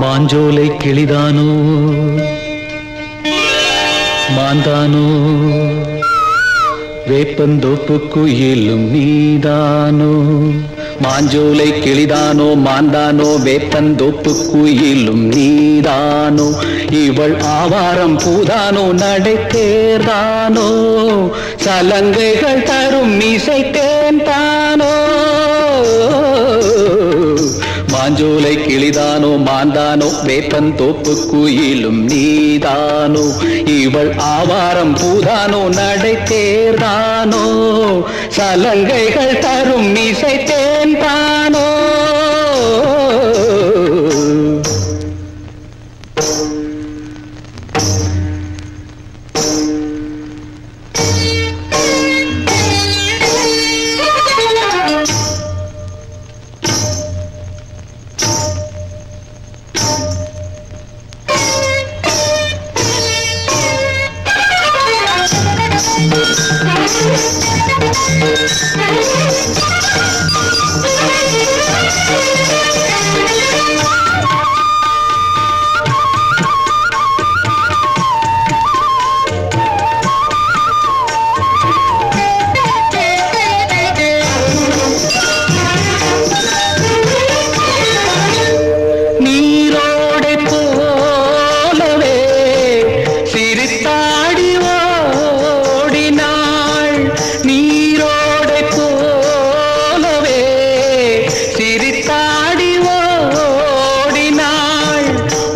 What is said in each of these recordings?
மாஞ்சோலை கிளிதானோ மாந்தானோ வேப்பந்தோப்பு குயிலும் நீதானோ மாஞ்சோலை கிளிதானோ மாந்தானோ வேப்பந்தோப்பு குயிலும் நீதானோ இவள் ஆவாரம் பூதானோ நடை தேர்தானோ சலங்கைகள் தரும் மீசை தேன் தானோ மாஞ்சோலை கிளிதானோ மாந்தானோ வேப்பந்தோப்பு குயிலும் நீதானோ இவள் ஆவாரம் பூதானோ நடை தேர்தானோ சலங்கைகள் தரும் மீசை தேன் தானோ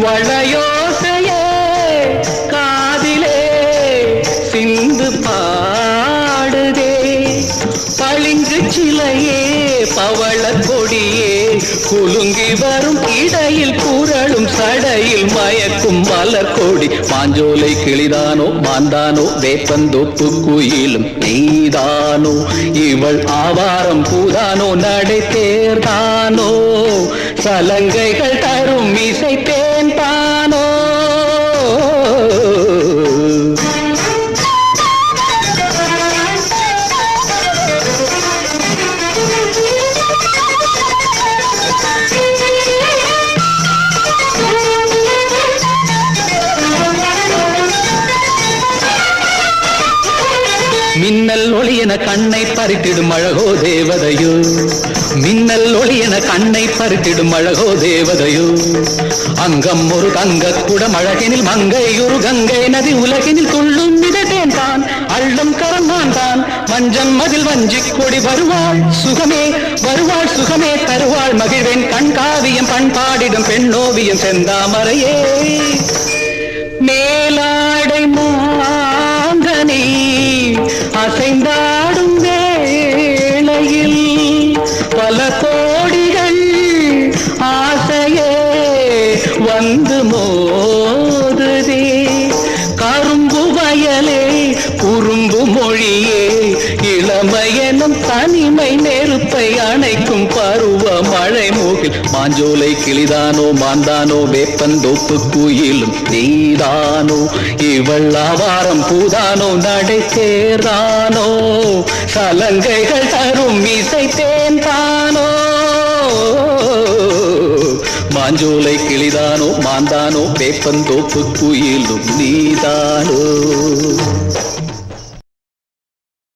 வளையோசையே காதிலே சிந்து பாடுதே பளிங்கு சிலையே பவள கொடியே குலுங்கி வரும் இடையில் புரளும் சடையில் மயக்கும் மலர் கொடி மாஞ்சோலை கிளிதானோ மாந்தானோ வேப்பந்தோப்பு குயிலும் நீதானோ இவள் ஆவாரம் பூதானோ நடை தேர்தானோ சலங்கைகள் தரும் இசை தேன் தானோ மின்னல் ஒளியென கண்ணை பறித்திடும் அழகோ தேவதையோ மின்னல் ஒளியென கண்ணை பறித்திடும் அழகோ தேவதையோ அங்கம் ஒரு தங்க குடம் அழகினில் மங்கை ஒரு கங்கை நதி உலகினில் துள்ளும் மிதத்தேன் தான் அள்ளும் கரந்தான் தான் வஞ்சம் மதில் வஞ்சி கொடி வருவாள் சுகமே தருவாள் மகிழ்வேன் கண்காவியம் பண்பாடிடும் பெண்ணோவியம் செந்தாமரையே மேலாடை மாங்கனி அசைந்தாடும் வேளையில் பல கோடிகள் ஆசையே வந்து மோதுதே கரும்பு வயலே குறும்பு மொழியே இளமையெனும் தனிமை நெருப்பை அணைக்கும் பருவ மழை மூகில் மாஞ்சோலை கிளிதானோ மாந்தானோ வேப்பந்தோப்பு குயிலும் நீதானோ இவள் ஆவாரம் பூதானோ நடை தேர்தானோ சலங்கைகள் தரும் இசை தேன் தானோ மாஞ்சோலை கிளிதானோ மாந்தானோ வேப்பந்தோப்பு குயிலும் நீதானோ